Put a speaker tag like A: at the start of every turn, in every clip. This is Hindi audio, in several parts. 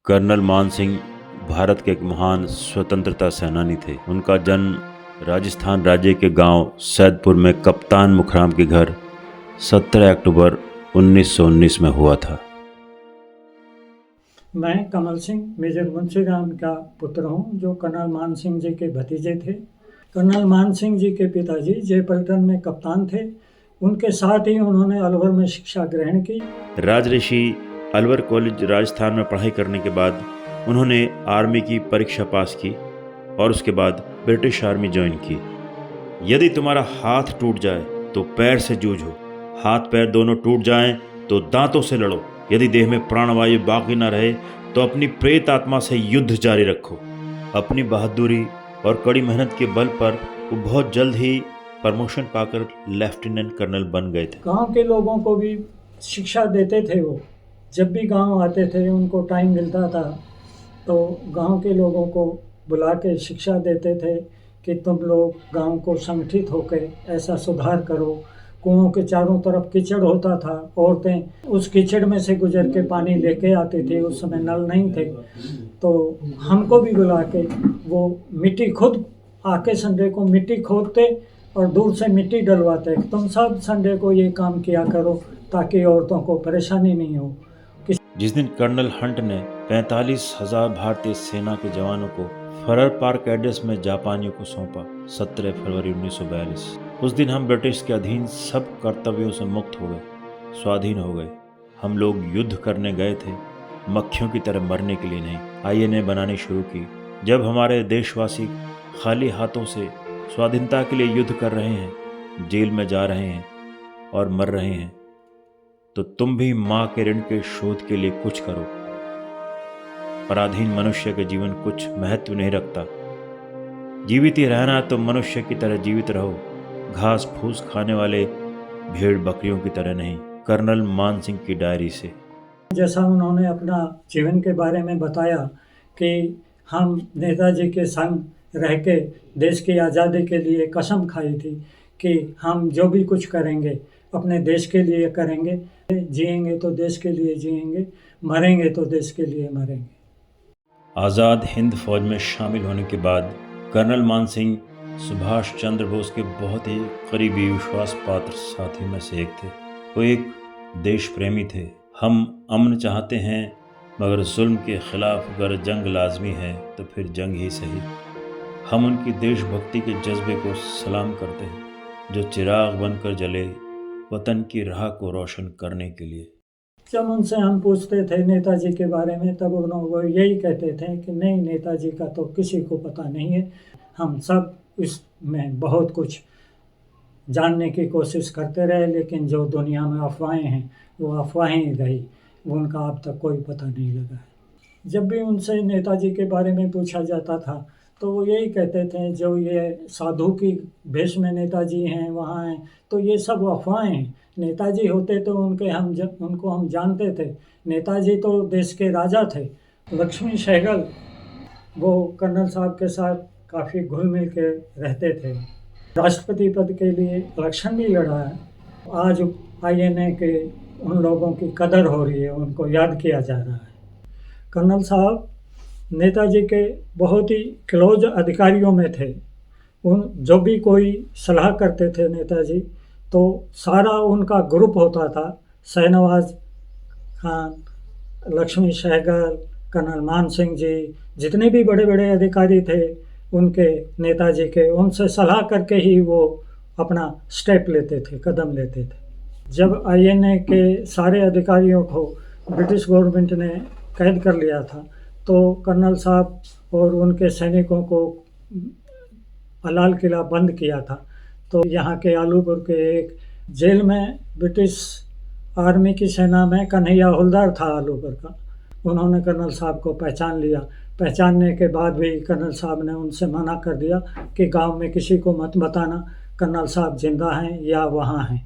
A: कर्नल मान सिंह भारत के एक महान स्वतंत्रता सेनानी थे। उनका जन्म राजस्थान राज्य के गांव सैदपुर में कप्तान मुखराम के घर 17 अक्टूबर 1919 में हुआ था।
B: मैं कमल सिंह मेजर मुंशीराम का पुत्र हूं, जो कर्नल मान सिंह जी के भतीजे थे। कर्नल मान सिंह जी के पिताजी जयपल्टन में कप्तान थे। उनके साथ ही उन्होंने अलवर में शिक्षा ग्रहण की।
A: राजऋषि अलवर कॉलेज राजस्थान में पढ़ाई करने के बाद उन्होंने आर्मी की परीक्षा पास की और उसके बाद ब्रिटिश आर्मी ज्वाइन की। यदि तुम्हारा हाथ टूट जाए तो पैर से जूझो, हाथ पैर दोनों टूट जाएं तो दांतों से लड़ो। यदि देह में प्राणवायु बाकी न रहे तो अपनी प्रेत आत्मा से युद्ध जारी रखो। अपनी बहादुरी और कड़ी मेहनत के बल पर वो बहुत जल्द ही प्रमोशन पाकर लेफ्टिनेंट कर्नल बन गए थे।
B: गांव के लोगों को भी शिक्षा देते थे। वो जब भी गांव आते थे, उनको टाइम मिलता था तो गांव के लोगों को बुला के शिक्षा देते थे कि तुम लोग गांव को संगठित होकर ऐसा सुधार करो। कुओं के चारों तरफ कीचड़ होता था, औरतें उस कीचड़ में से गुजर के पानी लेके आती थी। उस समय नल नहीं थे, तो हमको भी बुला के वो मिट्टी खुद आके संडे को मिट्टी खोदते और दूर से मिट्टी डलवाते। तुम सब संडे को ये काम किया करो ताकि औरतों को परेशानी नहीं हो।
A: जिस दिन कर्नल हंट ने 45,000 भारतीय सेना के जवानों को फरर पार्क एड्रेस में जापानियों को सौंपा 17 फरवरी 1942, उस दिन हम ब्रिटिश के अधीन सब कर्तव्यों से मुक्त हो गए, स्वाधीन हो गए। हम लोग युद्ध करने गए थे, मक्खियों की तरह मरने के लिए नहीं। आईएनए बनानी शुरू की। जब हमारे देशवासी खाली हाथों से स्वाधीनता के लिए युद्ध कर रहे हैं, जेल में जा रहे हैं और मर रहे हैं, तो तुम भी माँ के ऋण के शोध के लिए कुछ करो। पराधीन मनुष्य के जीवन कुछ महत्व नहीं रखता। जीवित ही रहना तो मनुष्य की तरह जीवित रहो, घास फूस खाने वाले भेड़ बकरियों की तरह नहीं। कर्नल मान सिंह की डायरी से।
B: जैसा उन्होंने अपना जीवन के बारे में बताया कि हम नेताजी के संग रह के देश की आज़ादी के लिए कसम खाई थी कि हम जो भी कुछ करेंगे अपने देश के लिए करेंगे। जिएंगे तो देश के लिए जिएंगे, मरेंगे तो देश के लिए मरेंगे।
A: आज़ाद हिंद फौज में शामिल होने के बाद कर्नल मान सिंह सुभाष चंद्र बोस के बहुत ही करीबी विश्वास पात्र साथी में से एक थे। वो एक देश प्रेमी थे। हम अमन चाहते हैं, मगर जुल्म के खिलाफ अगर जंग लाजमी है तो फिर जंग ही सही। हम उनकी देशभक्ति के जज्बे को सलाम करते हैं, जो चिराग बनकर जले वतन की राह को रोशन करने के लिए।
B: जब उनसे हम पूछते थे नेताजी के बारे में, तब वो यही कहते थे कि नहीं, नेताजी का तो किसी को पता नहीं है। हम सब इसमें बहुत कुछ जानने की कोशिश करते रहे, लेकिन जो दुनिया में अफवाहें हैं वो अफवाहें ही रही, उनका अब तक कोई पता नहीं लगा है। जब भी उनसे नेताजी के बारे में पूछा जाता था तो वो यही कहते थे, जो ये साधु की भेष में नेताजी हैं वहाँ हैं, तो ये सब अफवाहें हैं। नेताजी होते तो उनको हम जानते थे। नेताजी तो देश के राजा थे। लक्ष्मी सहगल वो कर्नल साहब के साथ काफ़ी घुल मिल के रहते थे। राष्ट्रपति पद के लिए इलेक्शन भी लड़ा है। आज आईएनए के उन लोगों की कदर हो रही है, उनको याद किया जा रहा है। कर्नल साहब नेताजी के बहुत ही क्लोज अधिकारियों में थे। जो भी कोई सलाह करते थे नेताजी, तो सारा उनका ग्रुप होता था। शहनवाज खान, लक्ष्मी सहगल, कर्नल मान सिंह जी, जितने भी बड़े बड़े अधिकारी थे उनके नेताजी के, उनसे सलाह करके ही वो अपना स्टेप लेते थे, कदम लेते थे। जब आईएनए के सारे अधिकारियों को ब्रिटिश गवर्नमेंट ने कैद कर लिया था, तो कर्नल साहब और उनके सैनिकों को लाल किला बंद किया था। तो यहाँ के आलूपुर के एक जेल में ब्रिटिश आर्मी की सेना में कन्हैया हवलदार था आलूपुर का। उन्होंने कर्नल साहब को पहचान लिया। पहचानने के बाद भी कर्नल साहब ने उनसे मना कर दिया कि गांव में किसी को मत बताना कर्नल साहब जिंदा हैं या वहाँ हैं।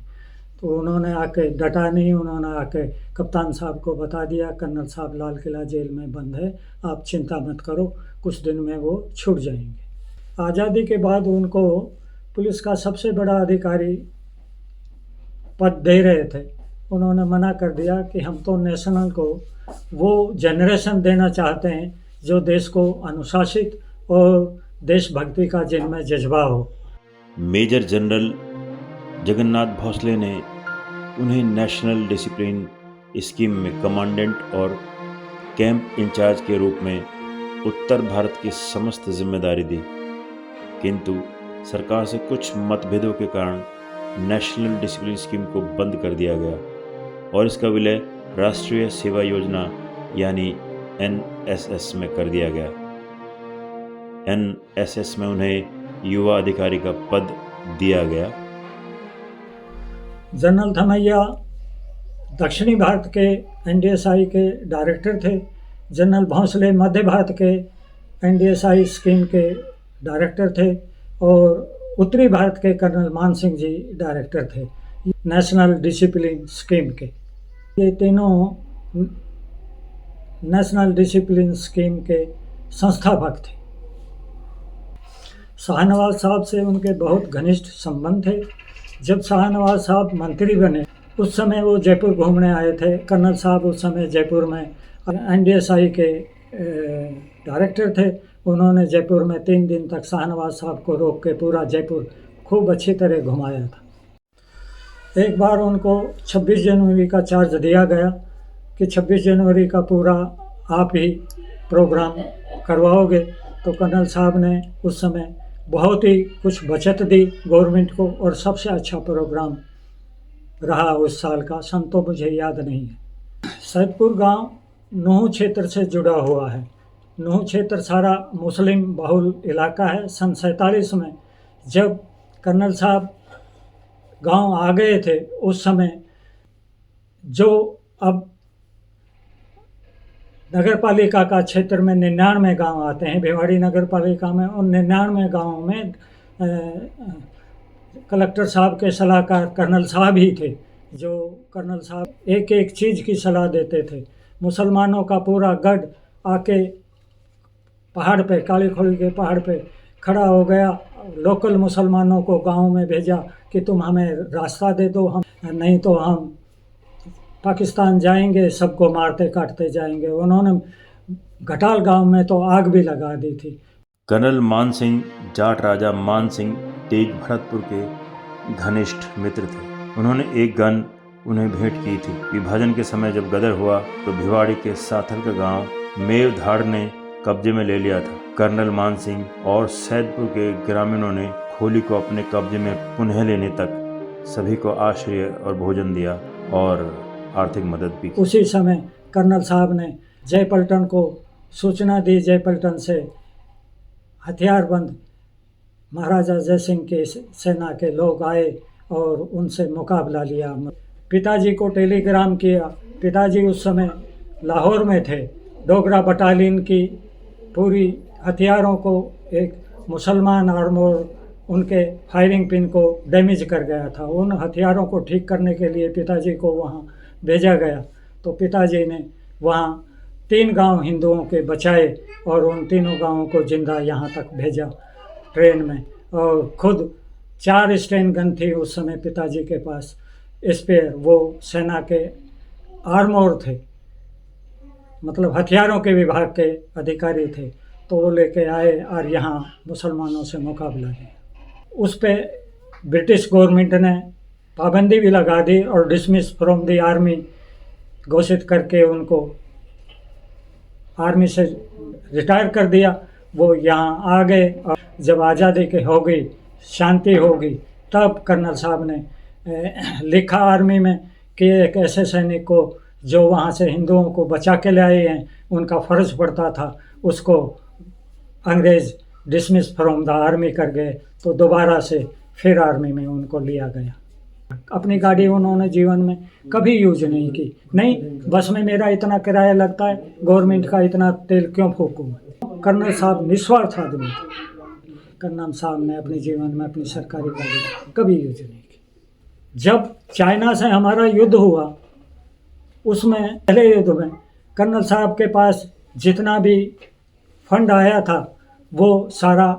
B: तो उन्होंने आके डटा नहीं, उन्होंने आके कप्तान साहब को बता दिया, कर्नल साहब लाल किला जेल में बंद है, आप चिंता मत करो, कुछ दिन में वो छूट जाएंगे। आज़ादी के बाद उनको पुलिस का सबसे बड़ा अधिकारी पद दे रहे थे। उन्होंने मना कर दिया कि हम तो नेशनल को वो जनरेशन देना चाहते हैं जो देश को अनुशासित और देशभक्ति का जिनमें जज्बा हो।
A: मेजर जनरल जगन्नाथ भोसले ने उन्हें नेशनल डिसिप्लिन स्कीम में कमांडेंट और कैंप इंचार्ज के रूप में उत्तर भारत की समस्त जिम्मेदारी दी, किंतु सरकार से कुछ मतभेदों के कारण नेशनल डिसिप्लिन स्कीम को बंद कर दिया गया और इसका विलय राष्ट्रीय सेवा योजना यानी NSS में कर दिया गया। NSS में उन्हें युवा अधिकारी का पद दिया गया।
B: जनरल थमैया दक्षिणी भारत के NDSI के डायरेक्टर थे। जनरल भोंसले मध्य भारत के NDSI स्कीम के डायरेक्टर थे और उत्तरी भारत के कर्नल मान सिंह जी डायरेक्टर थे नेशनल डिसिप्लिन स्कीम के। ये तीनों नेशनल डिसिप्लिन स्कीम के संस्थापक थे। शाहनवाज साहब से उनके बहुत घनिष्ठ संबंध थे। जब शाहनवाज साहब मंत्री बने उस समय वो जयपुर घूमने आए थे। कर्नल साहब उस समय जयपुर में NDSI के डायरेक्टर थे। उन्होंने जयपुर में 3 दिन तक शाहनवाज साहब को रोक के पूरा जयपुर खूब अच्छी तरह घुमाया था। एक बार उनको 26 जनवरी का चार्ज दिया गया कि 26 जनवरी का पूरा आप ही प्रोग्राम करवाओगे, तो कर्नल साहब ने उस समय बहुत ही कुछ बचत दी गवर्नमेंट को और सबसे अच्छा प्रोग्राम रहा उस साल का। सन तो मुझे याद नहीं है। सैदपुर गांव नूह क्षेत्र से जुड़ा हुआ है। नूह क्षेत्र सारा मुस्लिम बहुल इलाका है। सन 47 में जब कर्नल साहब गांव आ गए थे उस समय जो अब नगर पालिका का क्षेत्र में 99 गांव आते हैं, भिवाड़ी नगर पालिका में, उन 99 गाँव में कलेक्टर साहब के सलाहकार कर्नल साहब ही थे, जो कर्नल साहब एक एक चीज़ की सलाह देते थे। मुसलमानों का पूरा गढ़ आके पहाड़ पे, काली खोली के पहाड़ पे खड़ा हो गया। लोकल मुसलमानों को गांव में भेजा कि तुम हमें रास्ता दे दो, हम नहीं तो हम पाकिस्तान जाएंगे, सबको मारते काटते जाएंगे। उन्होंने घटाल गांव में तो आग भी लगा दी थी।
A: कर्नल मान सिंह जाट राजा मान सिंह तेज भरतपुर के घनिष्ठ मित्र थे। उन्होंने एक गन उन्हें भेंट की थी। विभाजन के समय जब गदर हुआ तो भिवाड़ी के साथल का गांव मेवधाड़ ने कब्जे में ले लिया था। कर्नल मान सिंह और सैदपुर के ग्रामीणों ने खोली को अपने कब्जे में पुनः लेने तक सभी को आश्रय और भोजन दिया और आर्थिक मदद भी की।
B: उसी समय कर्नल साहब ने जयपलटन को सूचना दी। जयपलटन से हथियारबंद महाराजा जयसिंह के सेना के लोग आए और उनसे मुकाबला लिया। पिताजी को टेलीग्राम किया। पिताजी उस समय लाहौर में थे। डोगरा बटालियन की पूरी हथियारों को एक मुसलमान आर्मोर उनके फायरिंग पिन को डैमेज कर गया था। उन हथियारों को ठीक करने के लिए पिताजी को वहाँ भेजा गया। तो पिताजी ने वहाँ 3 गांव हिंदुओं के बचाए और उन तीनों गांवों को जिंदा यहाँ तक भेजा ट्रेन में। और खुद 4 स्टैंड गन थी उस समय पिताजी के पास स्पेयर। वो सेना के आर्मोर थे, मतलब हथियारों के विभाग के अधिकारी थे। तो वो लेके आए और यहाँ मुसलमानों से मुकाबला किया। उस पर ब्रिटिश गवर्नमेंट ने पाबंदी भी लगा दी और डिसमिस फ्रॉम द आर्मी घोषित करके उनको आर्मी से रिटायर कर दिया। वो यहाँ आ गए और जब आज़ादी के हो गई, शांति होगी, तब कर्नल साहब ने लिखा आर्मी में कि एक ऐसे सैनिक को जो वहाँ से हिंदुओं को बचा के ले आए हैं, उनका फ़र्ज पड़ता था, उसको अंग्रेज़ डिसमिस फ्रॉम द आर्मी कर गए। तो दोबारा से फिर आर्मी में उनको लिया गया। अपनी गाड़ी उन्होंने जीवन में कभी यूज नहीं की। नहीं, बस में मेरा इतना किराया लगता है, गवर्नमेंट का इतना तेल क्यों फूकूँ। कर्नल साहब निस्वार्थ आदमी थे। कर्नल साहब ने अपने जीवन में अपनी सरकारी गाड़ी कभी यूज नहीं की। जब चाइना से हमारा युद्ध हुआ, उसमें पहले युद्ध में कर्नल साहब के पास जितना भी फंड आया था वो सारा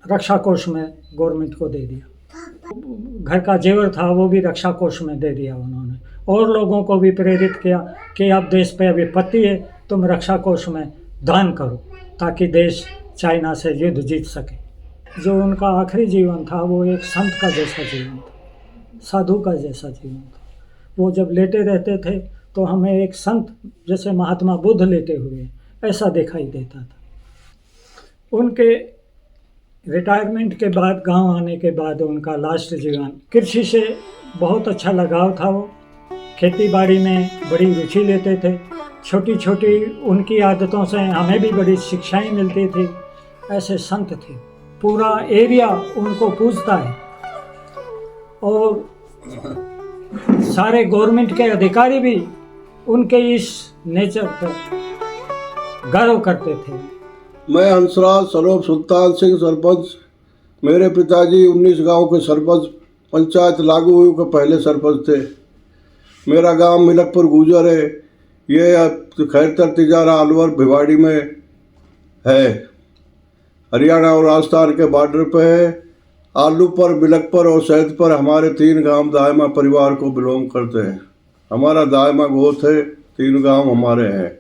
B: रक्षा कोष में गवर्नमेंट को दे दिया। घर का जेवर था वो भी रक्षा कोष में दे दिया उन्होंने। और लोगों को भी प्रेरित किया कि अब देश पे विपत्ति है, तुम रक्षा कोष में दान करो ताकि देश चाइना से युद्ध जीत सके। जो उनका आखिरी जीवन था वो एक संत का जैसा जीवन था, साधु का जैसा जीवन था। वो जब लेटे रहते थे तो हमें एक संत जैसे महात्मा बुद्ध लेटे हुए ऐसा दिखाई देता था। उनके रिटायरमेंट के बाद, गांव आने के बाद उनका लास्ट जीवन, कृषि से बहुत अच्छा लगाव था। वो खेती बाड़ी में बड़ी रुचि लेते थे। छोटी छोटी उनकी आदतों से हमें भी बड़ी शिक्षाएं मिलती थी। ऐसे संत थे, पूरा एरिया उनको पूजता है और सारे गवर्नमेंट के अधिकारी भी उनके इस नेचर पर गर्व करते थे।
C: मैं हंसराज सरोप सुल्तान सिंह सरपंच। मेरे पिताजी 19 गांव के सरपंच, पंचायत लागू हुई के पहले सरपंच थे। मेरा गांव मिलकपुर गुजर है। ये खैरतर तिजारा अलवर भिवाड़ी में है, हरियाणा और राजस्थान के बॉर्डर पे है। आलू पर, मिलकपुर और सैद पर हमारे 3 गांव दायमा परिवार को बिलोंग करते हैं। हमारा दायमा गोत है, 3 गांव हमारे हैं।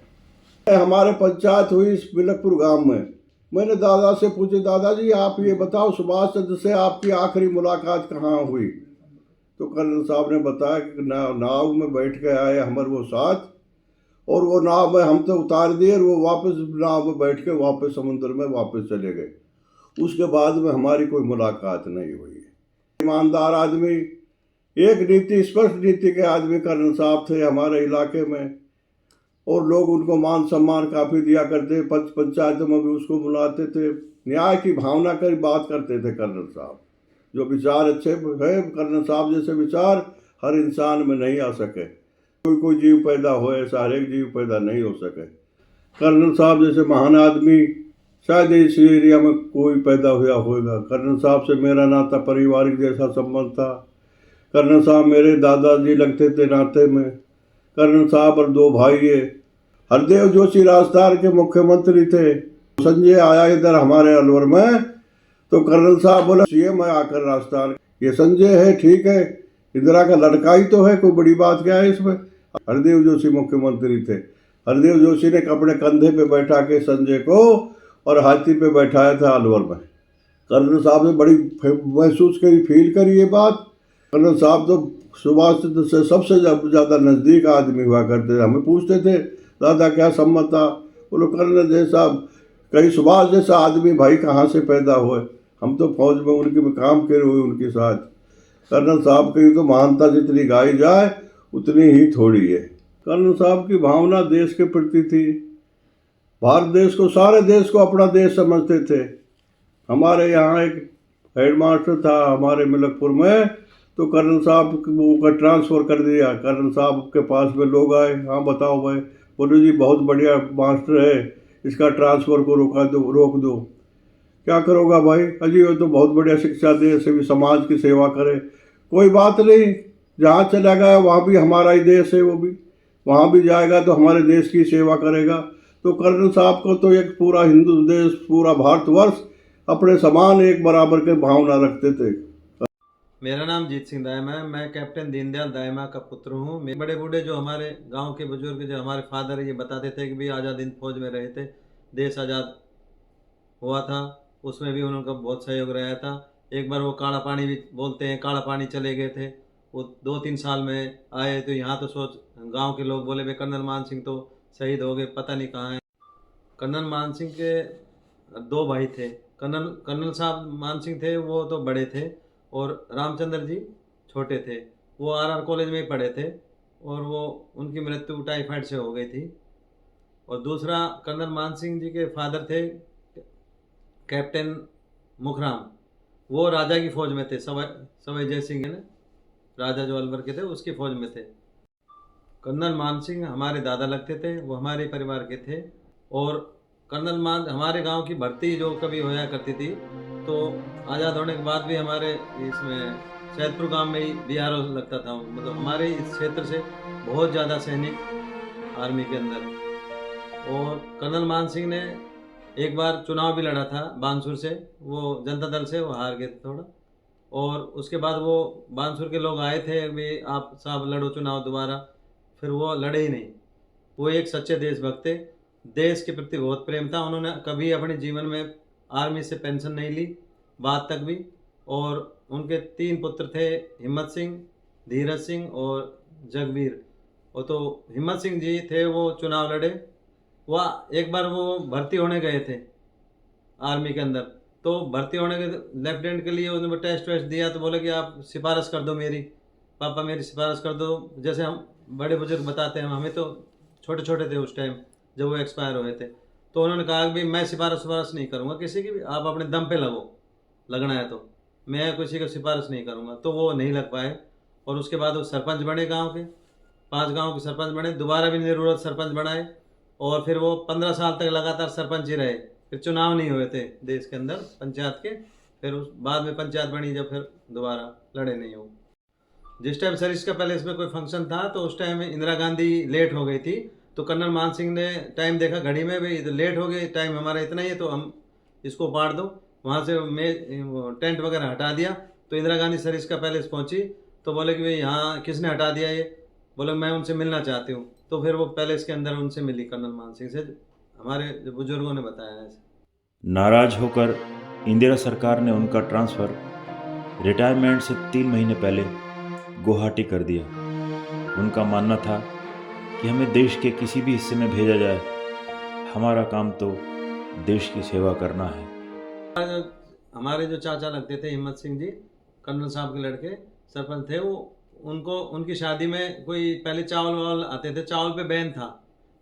C: हमारे पंचायत हुई इस मिलकपुर गांव में। मैंने दादा से पूछे, दादाजी आप ये बताओ सुभाष चंद्र से आपकी आखिरी मुलाकात कहाँ हुई? तो कर्नल साहब ने बताया कि नाव में बैठ के आए हमारे वो साथ, और वो नाव में हम तो उतार दिए और वो वापस नाव में बैठ के वापस समुद्र में वापस चले गए। उसके बाद में हमारी कोई मुलाकात नहीं हुई। ईमानदार आदमी, एक नीति, स्पष्ट नीति के आदमी कर्नल साहब थे हमारे इलाके में, और लोग उनको मान सम्मान काफ़ी दिया करते। पंचायतों में भी उसको बुलाते थे। न्याय की भावना की बात करते थे कर्नल साहब। जो विचार अच्छे है, कर्नल साहब जैसे विचार हर इंसान में नहीं आ सके। कोई जीव पैदा हो, ऐसा हर एक जीव पैदा नहीं हो सके। कर्नल साहब जैसे महान आदमी शायद इस एरिया में कोई पैदा हुआ होगा। कर्नल साहब से मेरा नाता पारिवारिक जैसा संबंध था। कर्नल साहब मेरे दादाजी लगते थे नाते में। कर्नल साहब और 2 भाई है। हरदेव जोशी राजस्थान के मुख्यमंत्री थे। संजय आया इधर हमारे अलवर में, तो कर्नल साहब बोला सीएम है आकर राजस्थान, ये संजय है, ठीक है, इंदिरा का लड़का ही तो है, कोई बड़ी बात क्या है इसमें। हरदेव जोशी मुख्यमंत्री थे। हरदेव जोशी ने अपने कंधे पे बैठा के संजय को और हाथी पे बैठाया था अलवर में। कर्नल साहब ने बड़ी महसूस करी, फील करी ये बात। कर्नल साहब तो सुभाष चंद्र से सबसे ज़्यादा नज़दीक आदमी हुआ करते थे। हमें पूछते थे दादा क्या सम्मत था, बोलो कर्नल जैसा, कहीं सुभाष जैसा आदमी भाई कहाँ से पैदा हुए। हम तो फौज में उनके काम करे हुए उनके साथ। कर्नल साहब की तो महानता जितनी गाई जाए उतनी ही थोड़ी है। कर्नल साहब की भावना देश के प्रति थी। भारत देश को, सारे देश को अपना देश समझते थे। हमारे यहाँ एक हेडमास्टर था हमारे मिलकपुर में, तो कर्नल साहब का ट्रांसफ़र कर दिया। कर्नल साहब के पास में लोग आए, हाँ बताओ भाई, बोले जी बहुत बढ़िया मास्टर है, इसका ट्रांसफ़र को रोक दो। क्या करोगा भाई? अजी वो तो बहुत बढ़िया शिक्षा दे, सभी समाज की सेवा करे। कोई बात नहीं, जहाँ चला गया वहाँ भी हमारा ही देश है, वो भी वहाँ भी जाएगा तो हमारे देश की सेवा करेगा। तो कर्नल साहब को तो एक पूरा हिंदू देश, पूरा भारतवर्ष अपने समान एक बराबर के भावना रखते थे।
D: मेरा नाम जीत सिंह दायमा है। मैं कैप्टन दीनदयाल दायमा का पुत्र हूँ। मेरे बड़े बूढ़े जो हमारे गांव के बुजुर्ग, जो हमारे फादर है, ये बताते थे कि भी आज़ाद हिंद फौज में रहे थे, देश आज़ाद हुआ था, उसमें भी उनका बहुत सहयोग रहा था। एक बार वो काला पानी भी बोलते हैं, काला पानी चले गए थे, वो 2-3 साल में आए तो यहाँ तो सोच गांव के लोग बोले भाई कर्नल मान सिंह तो शहीद हो गए, पता नहीं कहाँ है। कर्नल मान सिंह के 2 भाई थे। कर्नल साहब मान सिंह थे, वो तो बड़े थे, और रामचंद्र जी छोटे थे। वो आरआर कॉलेज में ही पढ़े थे, और वो उनकी मृत्यु टाइफाइड से हो गई थी। और दूसरा कर्नल मान सिंह जी के फादर थे कैप्टन मुखराम, वो राजा की फ़ौज में थे। सवाई जय सिंह है ना, राजा जो अलवर के थे उसकी फ़ौज में थे। कर्नल मान सिंह हमारे दादा लगते थे, वो हमारे परिवार के थे। और कर्नल मान हमारे गांव की भर्ती जो कभी होया करती थी, तो आज़ाद होने के बाद भी हमारे इसमें सैदपुर गांव में ही बीआरओ लगता था। मतलब हमारे इस क्षेत्र से बहुत ज़्यादा सैनिक आर्मी के अंदर। और कर्नल मान सिंह ने एक बार चुनाव भी लड़ा था बानसूर से, वो जनता दल से वो हार गए थे थोड़ा। और उसके बाद वो बानसूर के लोग आए थे भी आप साहब लड़ो चुनाव दोबारा, फिर वो लड़े ही नहीं। वो एक सच्चे देशभक्त थे, देश के प्रति बहुत प्रेम था। उन्होंने कभी अपने जीवन में आर्मी से पेंशन नहीं ली बाद तक भी। और उनके 3 पुत्र थे, हिम्मत सिंह, धीरज सिंह और जगबीर। वो तो हिम्मत सिंह जी थे, वो चुनाव लड़े। वह एक बार वो भर्ती होने गए थे आर्मी के अंदर, तो भर्ती होने के लेफ्टिनेंट के लिए उन्होंने टेस्ट वेस्ट दिया, तो बोले कि आप सिफारिश कर दो मेरी, पापा मेरी सिफारिश कर दो। जैसे हम बड़े बुजुर्ग बताते हैं, हमें तो छोटे छोटे थे उस टाइम जब वो एक्सपायर हुए थे, तो उन्होंने कहा कि मैं सिफारिश नहीं करूँगा किसी की भी, आप अपने दम पे लगो, लगना है तो, मैं किसी को सिफारिश नहीं करूँगा। तो वो नहीं लग पाए और उसके बाद वो सरपंच बने, गांव के 5 गांव के सरपंच बने, दोबारा भी निर्विरोध सरपंच बनाए और फिर वो 15 साल तक लगातार सरपंच ही रहे। फिर चुनाव नहीं हुए थे देश के अंदर पंचायत के, फिर उस बाद में पंचायत बनी जब, फिर दोबारा लड़े नहीं हो। जिस टाइम सरिस्का पैलेस में कोई फंक्शन था तो उस टाइम इंदिरा गांधी लेट हो गई थी, तो कर्नल मान सिंह ने टाइम देखा घड़ी में, भाई लेट हो गई, टाइम हमारा इतना ही है तो हम इसको पाड़ दो। वहाँ से टेंट वगैरह हटा दिया, तो इंदिरा गांधी सरिस्का पैलेस पहुँची, तो बोले कि भाई यहाँ किसने हटा दिया ये, बोले मैं उनसे मिलना चाहती हूँ। तो फिर वो पैलेस के अंदर उनसे मिली कर्नल मान सिंह से, हमारे बुजुर्गों ने बताया ऐसे।
A: नाराज होकर इंदिरा सरकार ने उनका ट्रांसफ़र रिटायरमेंट से 3 महीने पहले गुवाहाटी कर दिया। उनका मानना था कि हमें देश के किसी भी हिस्से में भेजा जाए, हमारा काम तो देश की सेवा करना है।
D: हमारे जो चाचा लगते थे हिम्मत सिंह जी, कर्नल साहब के लड़के सरपंच थे, वो उनको उनकी शादी में कोई पहले चावल वावल आते थे, चावल पे बैन था,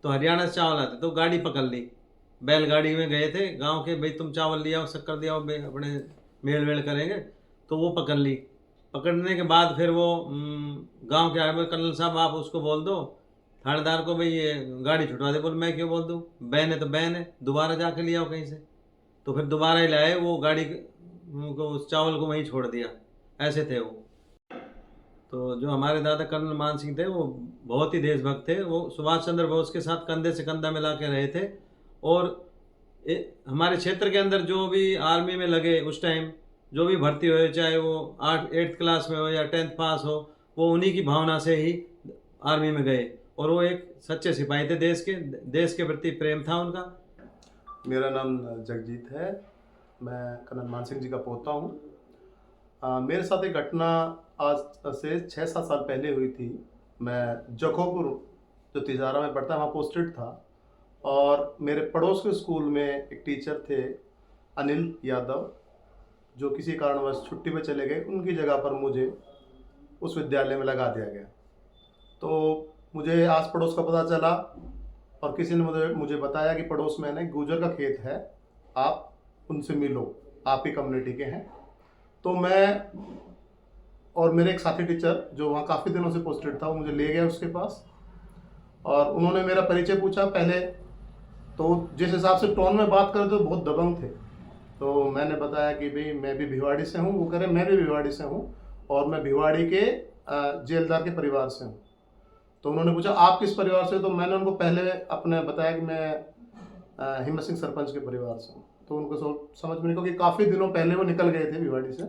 D: तो हरियाणा से चावल आते, तो गाड़ी पकड़ ली, बैलगाड़ी में गए थे गांव के, भाई तुम चावल लिया आओ, शक्कर दिया अपने मेल वेल करेंगे, तो वो पकड़ ली। पकड़ने के बाद फिर वो गांव के आए, बोले कर्नल साहब आप उसको बोल दो थानेदार को, भाई ये गाड़ी छुटवा दे। बोले मैं क्यों बोल दूँ, बैन है तो बैन है, दोबारा जाके ले आओ कहीं से। तो फिर दोबारा ही लाए, वो गाड़ी को उस चावल को वहीं छोड़ दिया, ऐसे थे वो। तो जो हमारे दादा कर्नल मान सिंह थे, वो बहुत ही देशभक्त थे, वो सुभाष चंद्र बोस के साथ कंधे से कंधा मिला के रहे थे। और हमारे क्षेत्र के अंदर जो भी आर्मी में लगे उस टाइम, जो भी भर्ती हुए, चाहे वो 8th क्लास में हो या 10th पास हो, वो उन्हीं की भावना से ही आर्मी में गए, और वो एक सच्चे सिपाही थे, देश के प्रति प्रेम था उनका।
E: मेरा नाम जगजीत है, मैं कर्नल मान सिंह जी का पोता हूँ। मेरे साथ एक घटना आज से 6-7 साल पहले हुई थी। मैं जखोपुर जो तिजारा में पढ़ता है वहाँ पोस्टेड था, और मेरे पड़ोस के स्कूल में एक टीचर थे अनिल यादव, जो किसी कारणवश छुट्टी पे चले गए। उनकी जगह पर मुझे उस विद्यालय में लगा दिया गया। तो मुझे आस पड़ोस का पता चला और किसी ने मुझे बताया कि पड़ोस में ना गुजर का खेत है, आप उनसे मिलो, आप ही कम्युनिटी के हैं। तो मैं और मेरे एक साथी टीचर जो वहाँ काफ़ी दिनों से पोस्टेड था, वो मुझे ले गया उसके पास, और उन्होंने मेरा परिचय पूछा पहले। तो जिस हिसाब से टोन में बात कर रहे थे बहुत दबंग थे, तो मैंने बताया कि भाई मैं भी भिवाड़ी से हूँ। वो कह रहे मैं भी भिवाड़ी से हूँ और मैं भिवाड़ी के जेलदार के परिवार से हूँ। तो उन्होंने पूछा आप किस परिवार से, तो मैंने उनको पहले अपने बताया कि मैं हिम्मत सिंह सरपंच के परिवार से हूँ। तो उनको समझ में नहीं, क्योंकि काफ़ी दिनों पहले वो निकल गए थे भिवाड़ी से।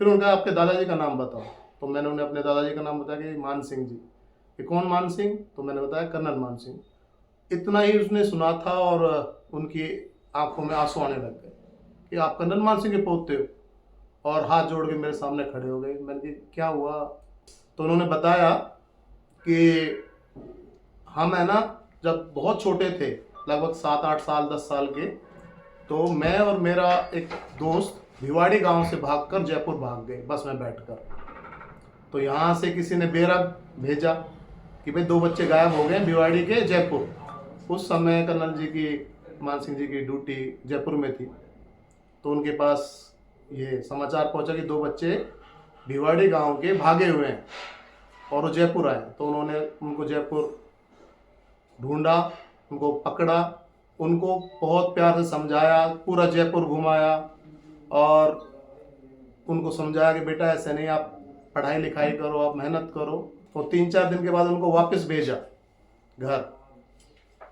E: फिर उनका आपके दादाजी का नाम बताओ, तो मैंने उन्हें अपने दादाजी का नाम बताया कि मान सिंह जी। कि कौन मान सिंह, तो मैंने बताया कर्नल मान सिंह। इतना ही उसने सुना था और उनकी आंखों में आंसू आने लग गए कि आप कर्नल मान सिंह के पोते हो, और हाथ जोड़ के मेरे सामने खड़े हो गए। मैंने कहा क्या हुआ, तो उन्होंने बताया कि हम है ना जब बहुत छोटे थे, लगभग 7-8 साल 10 साल के, तो मैं और मेरा एक दोस्त भिवाड़ी गांव से भागकर जयपुर भाग गए बस में बैठकर। तो यहाँ से किसी ने बेरा भेजा कि भाई 2 बच्चे गायब हो गए भिवाड़ी के जयपुर। उस समय कर्नल जी की, मान सिंह जी की ड्यूटी जयपुर में थी, तो उनके पास ये समाचार पहुंचा कि 2 बच्चे भिवाड़ी गांव के भागे हुए हैं और वो जयपुर आए। तो उन्होंने उनको जयपुर ढूंढा, उनको पकड़ा, उनको बहुत प्यार से समझाया, पूरा जयपुर घुमाया और उनको समझाया कि बेटा ऐसे नहीं, आप पढ़ाई लिखाई करो, आप मेहनत करो। और 3-4 दिन के बाद उनको वापस भेजा घर।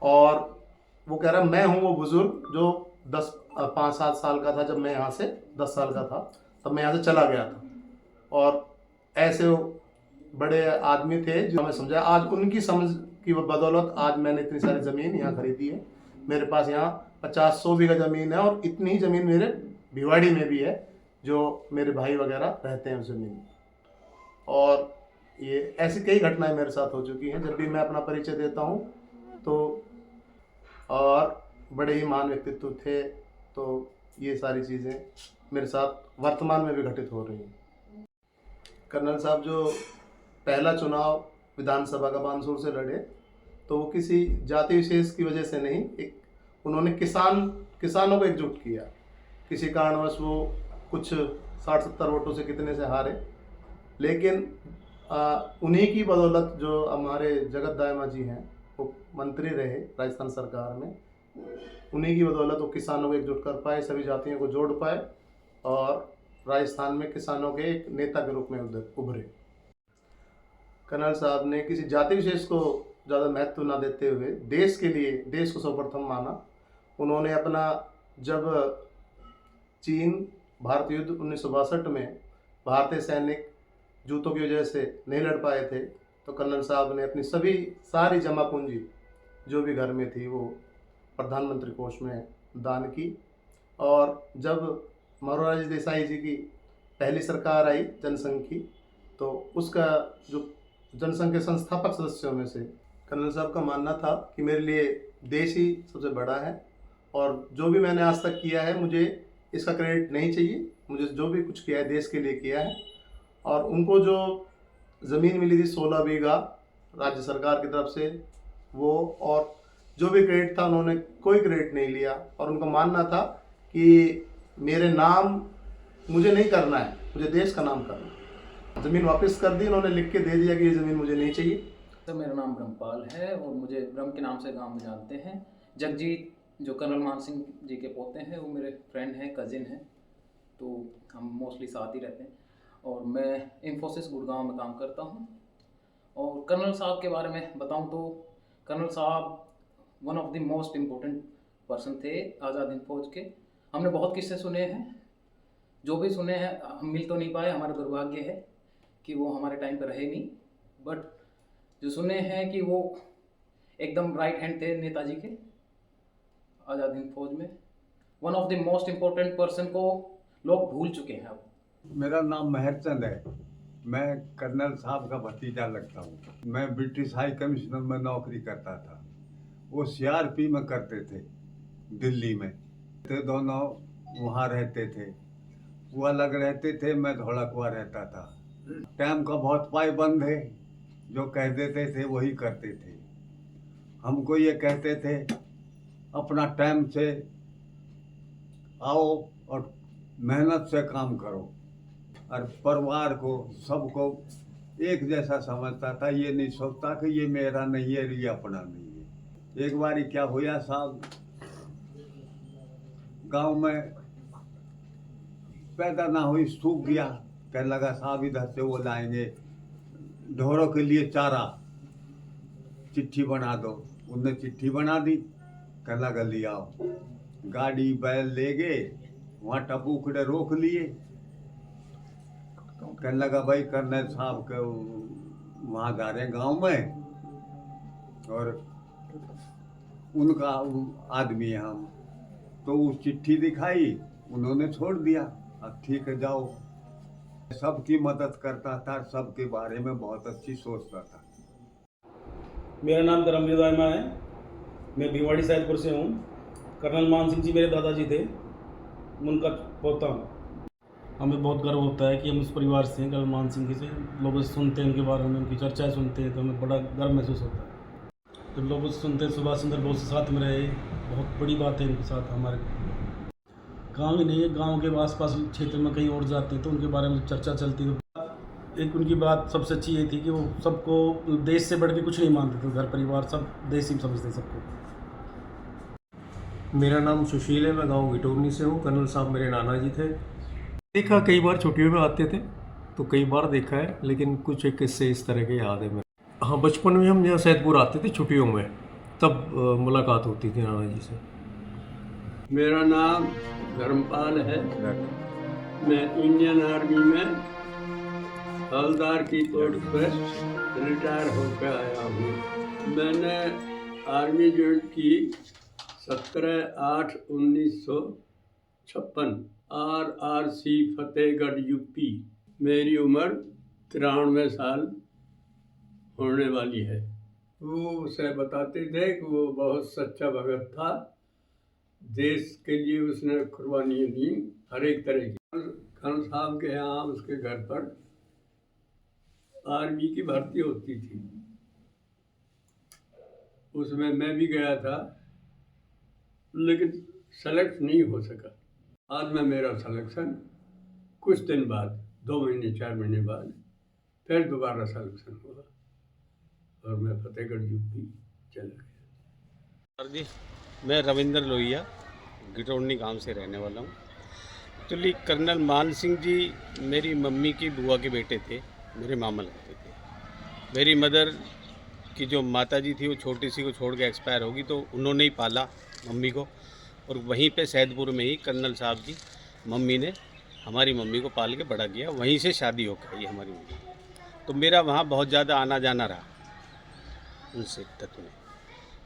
E: और वो कह रहा मैं हूँ वो बुजुर्ग जो 5-7 साल का था जब मैं यहाँ से, 10 साल का था तब मैं यहाँ से चला गया था। और ऐसे बड़े आदमी थे जो हमें समझा। आज उनकी समझ की बदौलत आज मैंने इतनी सारी ज़मीन यहाँ खरीदी है। मेरे पास यहाँ 50-100 बीघा ज़मीन है और इतनी ही ज़मीन मेरे भिवाड़ी में भी है जो मेरे भाई वगैरह रहते हैं उस ज़मीन में। और ये ऐसी कई घटनाएं मेरे साथ हो चुकी हैं। जब भी मैं अपना परिचय देता हूँ तो और बड़े ही महान व्यक्तित्व थे, तो ये सारी चीज़ें मेरे साथ वर्तमान में भी घटित हो रही हैं। कर्नल साहब जो पहला चुनाव विधानसभा का बानसूर से लड़े तो वो किसी जाति विशेष की वजह से नहीं, एक उन्होंने किसानों को एकजुट किया। किसी कारणवश वो कुछ 60-70 वोटों से कितने से हारे, लेकिन उन्हीं की बदौलत जो हमारे जगत दायमा जी हैं वो मंत्री रहे राजस्थान सरकार में, उन्हीं की बदौलत वो किसानों को एकजुट कर पाए, सभी जातियों को जोड़ पाए और राजस्थान में किसानों के एक नेता के रूप में उभरे। कर्नल साहब ने किसी जाति विशेष को ज़्यादा महत्व न देते हुए देश के लिए, देश को सर्वप्रथम माना। उन्होंने अपना, जब चीन भारत युद्ध 1962 में भारतीय सैनिक जूतों की वजह से नहीं लड़ पाए थे, तो कर्नल साहब ने अपनी सारी जमा पूंजी जो भी घर में थी वो प्रधानमंत्री कोष में दान की। और जब मोरारजी देसाई जी की पहली सरकार आई जनसंघ की, तो उसका जो जनसंघ के संस्थापक सदस्यों में से कर्नल साहब का मानना था कि मेरे लिए देश ही सबसे बड़ा है और जो भी मैंने आज तक किया है मुझे इसका क्रेडिट नहीं चाहिए, मुझे जो भी कुछ किया है देश के लिए किया है। और उनको जो ज़मीन मिली थी 16 बीघा राज्य सरकार की तरफ से, वो और जो भी क्रेडिट था उन्होंने कोई क्रेडिट नहीं लिया और उनका मानना था कि मेरे नाम मुझे नहीं करना है, मुझे देश का नाम करना है। ज़मीन वापस कर दी, उन्होंने लिख के दे दिया कि ये ज़मीन मुझे नहीं चाहिए।
F: सर मेरा नाम ब्रह्मपाल है और मुझे ब्रह्म के नाम से गांव में जानते हैं। जगजीत जो कर्नल मान सिंह जी के पोते हैं वो मेरे फ्रेंड हैं, कज़िन हैं, तो हम मोस्टली साथ ही रहते हैं। और मैं इन्फोसिस गुड़गांव में काम करता हूँ। और कर्नल साहब के बारे में बताऊँ तो कर्नल साहब one of the most important person थे आज़ाद हिंद फौज के। हमने बहुत किस्से सुने हैं, जो भी सुने हैं हम मिल तो नहीं पाए, हमारा दुर्भाग्य है कि वो हमारे टाइम पर रहे नहीं, बट जो सुने हैं कि वो एकदम राइट हैंड थे नेताजी के आज़ाद हिंद फौज में। One of the most important person को लोग भूल चुके हैं अब।
G: मेरा नाम महरचंद है, मैं कर्नल साहब का भतीजा लगता हूँ। मैं ब्रिटिश हाई कमिश्नर में नौकरी करता था, वो CRP में करते थे दिल्ली में। ते दोनों वहाँ रहते थे, वो अलग रहते थे, मैं धौलाकुआ रहता था। टाइम का बहुत पाबंद है, जो कह देते थे वही करते थे। हमको ये कहते थे अपना टाइम से आओ और मेहनत से काम करो, और परिवार को सबको एक जैसा समझता था। ये नहीं सोचता कि ये मेरा नहीं है, ये अपना नहीं है। एक बार क्या हुआ साहब, गांव में पैदा ना हुई, सूख गया। कहने लगा साहब इधर से वो लाएंगे ढोरों के लिए चारा, चिट्ठी बना दो। उनने चिट्ठी बना दी, कहने लगा ले आओ। गाड़ी बैल ले गए, वहाँ टपूकड़े रोक लिए। कहने लगा भाई कर्नल साहब के वहाँ जा रहे हैं गाँव में और उनका आदमी है हम। तो उस चिट्ठी दिखाई, उन्होंने छोड़ दिया। अब ठीक है जाओ। सबकी मदद करता था, सबके बारे में बहुत अच्छी सोचता था।
H: मेरा नाम धर्मवीर दायमा है, मैं भिवाड़ी सैदपुर से हूँ। कर्नल मान सिंह जी मेरे दादाजी थे, उनका पोता हूँ। हमें बहुत गर्व होता है कि हम उस परिवार से हैं। कर्नल मान सिंह जी से लोग सुनते हैं, उनके बारे में उनकी चर्चाएं सुनते हैं तो हमें बड़ा गर्व महसूस होता है। तो लोग सुनते हैं सुभाष चंद्र बोस के साथ में रहे, बहुत बड़ी बात है। उनके साथ हमारे गाँव ही नहीं है, गाँव के आसपास क्षेत्र में कहीं और जाते हैं तो उनके बारे में चर्चा चलती है। एक उनकी बात सबसे अच्छी ये थी कि वो सबको देश से बढ़ के कुछ नहीं मानते थे, घर परिवार सब देश ही समझते सबको।
I: मेरा नाम सुशील है, मैं गांव गिटोरनी से हूँ। कर्नल साहब मेरे नाना जी थे। देखा कई बार छुट्टियों में आते थे तो कई बार देखा है, लेकिन कुछ एक किस्से इस तरह के याद है मेरे। हाँ, बचपन में हम यहाँ सैदपुर आते थे छुट्टियों में, तब मुलाकात होती थी नाना जी से।
J: मेरा नाम धर्मपाल है, मैं इंडियन आर्मी में हवलदार की पोस्ट पे रिटायर होकर आया हूँ। मैंने आर्मी ज्वाइन की 17/8/1956 RRC फतेहगढ़ यूपी। मेरी उम्र 93 साल होने वाली है। वो उसे बताते थे कि वो बहुत सच्चा भगत था, देश के लिए उसने कुर्बानियाँ दी हर एक तरह की। खान साहब के यहाँ उसके घर पर आर्मी की भर्ती होती थी, उसमें मैं भी गया था, लेकिन सेलेक्ट नहीं हो सका। बाद में मेरा सिलेक्शन कुछ दिन बाद, 2 महीने 4 महीने बाद फिर दोबारा सिलेक्शन हुआ और मैं फतेहगढ़ यूपी चला गया।
K: सर जी, मैं रविंद्र लोहिया गिटौनी गांव से रहने वाला हूँ। एक्चुअली कर्नल मान सिंह जी मेरी मम्मी की बुआ के बेटे थे, मेरे मामा लगते थे। मेरी मदर की जो माता जी थी वो छोटी सी को छोड़ के एक्सपायर होगी, तो उन्होंने ही पाला मम्मी को, और वहीं पे सैदपुर में ही कर्नल साहब की मम्मी ने हमारी मम्मी को पाल के बड़ा किया। वहीं से शादी होकर आई हमारी मम्मी, तो मेरा वहाँ बहुत ज़्यादा आना जाना रहा उनसे तत्व में।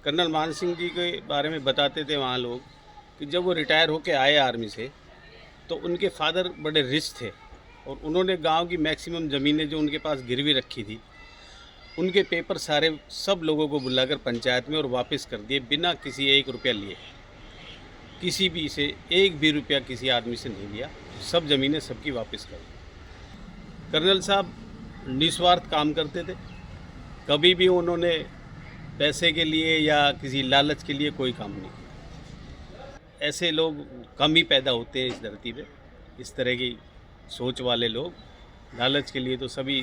K: कर्नल मान सिंह जी के बारे में बताते थे वहाँ लोग कि जब वो रिटायर होके आए आर्मी से, तो उनके फादर बड़े रिच थे और उन्होंने गांव की मैक्सिमम ज़मीनें जो उनके पास गिरवी रखी थी, उनके पेपर सारे सब लोगों को बुलाकर पंचायत में और वापस कर दिए बिना किसी 1 रुपया लिए। किसी भी से 1 भी रुपया किसी आदमी से नहीं लिया, सब ज़मीनें सबकी वापस कर दी। कर्नल साहब निस्वार्थ काम करते थे, कभी भी उन्होंने पैसे के लिए या किसी लालच के लिए कोई काम नहीं किया। ऐसे लोग कम ही पैदा होते हैं इस धरती पे, इस तरह की सोच वाले लोग। लालच के लिए तो सभी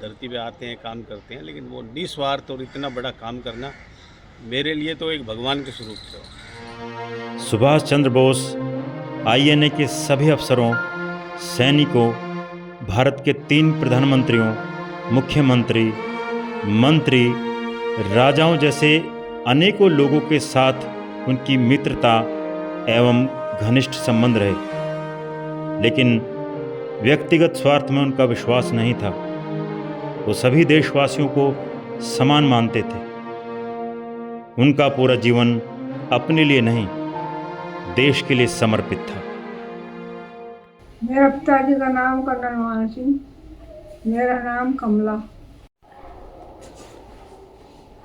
K: धरती पे आते हैं, काम करते हैं, लेकिन वो निस्वार्थ और इतना बड़ा काम करना मेरे लिए तो एक भगवान के स्वरूप था।
A: सुभाष चंद्र बोस आईएनए के सभी अफसरों, सैनिकों, भारत के 3 प्रधानमंत्रियों, मुख्यमंत्री, मंत्री, राजाओं जैसे अनेकों लोगों के साथ उनकी मित्रता एवं घनिष्ठ संबंध रहे, लेकिन व्यक्तिगत स्वार्थ में उनका विश्वास नहीं था। वो सभी देशवासियों को समान मानते थे। उनका पूरा जीवन अपने लिए नहीं, देश के लिए समर्पित था।
L: मेरा पिताजी का नाम कर्नल मान सिंह, मेरा नाम कमला।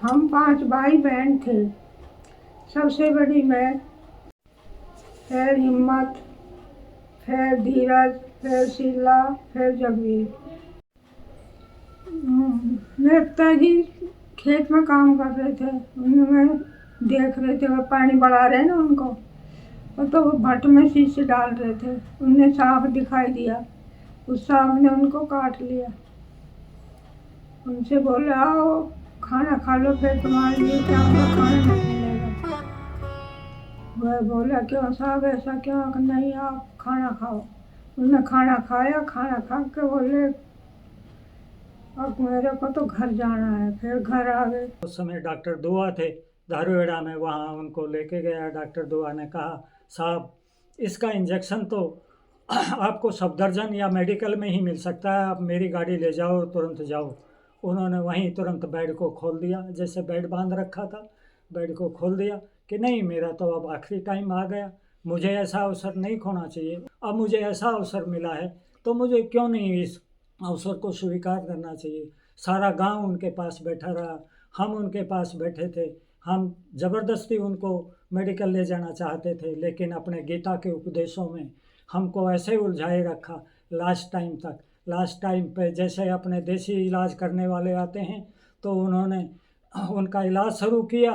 L: हम 5 भाई बहन थे। सबसे बड़ी मैं, फिर हिम्मत, फिर धीरज, फिर शीला, फिर जगवीर। मेरे पिताजी खेत में काम कर रहे थे, उनमें देख रहे थे, वो पानी बढ़ा रहे ना उनको, और तो वो भट्ट में शीशे डाल रहे थे। उन्हें सांप दिखाई दिया, उस सांप ने उनको काट लिया। उनसे बोले आओ खाना खा लो, फिर तुम्हारे लिए शाम का खाना नहीं मिलेगा। वह बोला क्यों साहब ऐसा क्यों? नहीं आप खाना खाओ। उन्होंने खाना खाया, खाना खा के बोले अब मेरे को तो घर जाना है। फिर घर आ गए।
B: उस समय डॉक्टर दुआ थे धारूहेड़ा में, वहाँ उनको लेके गया। डॉक्टर दुआ ने कहा साहब इसका इंजेक्शन तो आपको सफदरजंग या मेडिकल में ही मिल सकता है, आप मेरी गाड़ी ले जाओ, तुरंत जाओ। उन्होंने वहीं तुरंत बेड को खोल दिया, जैसे बेड बांध रखा था, बेड को खोल दिया कि नहीं मेरा तो अब आखिरी टाइम आ गया, मुझे ऐसा अवसर नहीं खोना चाहिए। अब मुझे ऐसा अवसर मिला है तो मुझे क्यों नहीं इस अवसर को स्वीकार करना चाहिए। सारा गांव उनके पास बैठा रहा, हम उनके पास बैठे थे। हम ज़बरदस्ती उनको मेडिकल ले जाना चाहते थे, लेकिन अपने गीता के उपदेशों में हमको ऐसे उलझाए रखा लास्ट टाइम तक। लास्ट टाइम पे जैसे अपने देसी इलाज करने वाले आते हैं तो उन्होंने उनका इलाज शुरू किया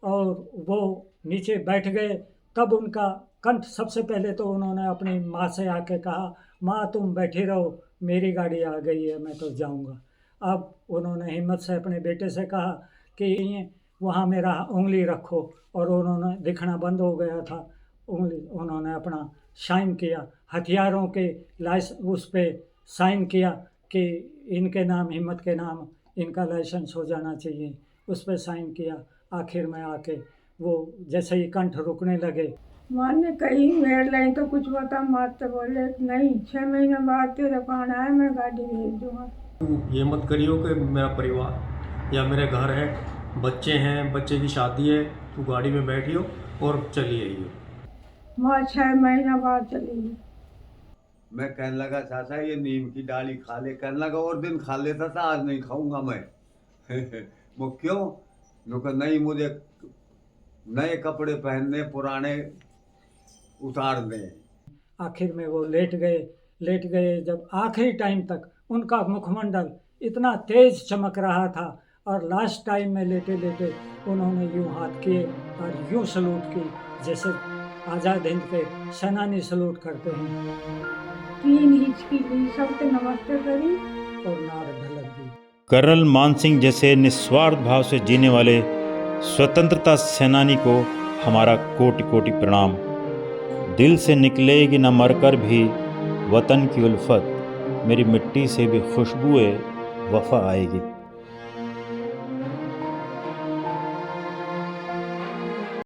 B: और वो नीचे बैठ गए। तब उनका कंठ सबसे पहले तो उन्होंने अपनी माँ से आके कहा माँ तुम बैठी रहो, मेरी गाड़ी आ गई है, मैं तो जाऊंगा। अब उन्होंने हिम्मत से अपने बेटे से कहा कि वहाँ मेरा उंगली रखो, और उन्होंने दिखना बंद हो गया था उंगली। उन्होंने अपना साइन किया, हथियारों के उस पर साइन किया कि इनके नाम, हिम्मत के नाम इनका लाइसेंस हो जाना चाहिए, उस पर साइन किया। आखिर में आके वो जैसे ही कंठ रुकने लगे,
L: माने कहीं मेरे लिए तो कुछ बता मत, बोले नहीं 6 महीने बाद तेरे को आना है, मैं गाड़ी भेज दूँगा।
I: ये मत करियो कि मेरा परिवार या मेरे घर है, बच्चे हैं, बच्चे की शादी है, तू गाड़ी में बैठियो और चली आइयो।
L: मैं 6 महीना बाद चली गई।
G: मैं कहने लगा चाचा ये नीम की डाली खा ले, कहने लगा और दिन खा लेता था, आज नहीं खाऊंगा मैं। वो क्यों? नुका नहीं, मुझे नए कपड़े पहनने, पुराने उतारने।
B: आखिर में वो लेट गए। जब आखिरी टाइम तक उनका मुखमंडल इतना तेज चमक रहा था और लास्ट टाइम में लेटे लेटे उन्होंने यूं हाथ किए और यूं सलूट की जैसे आज़ाद हिंद के सेनानी सलूट करते हैं।
L: 3 हिचकी ली, सबके नमस्ते करी
B: और नार ढलक दी।
A: कर्नल मानसिंह जैसे निस्वार्थ भाव से जीने वाले स्वतंत्रता सेनानी को हमारा कोटि कोटि प्रणाम। दिल से निकलेगी न मरकर भी वतन की उल्फत, मेरी मिट्टी से भी खुशबुए वफा आएगी।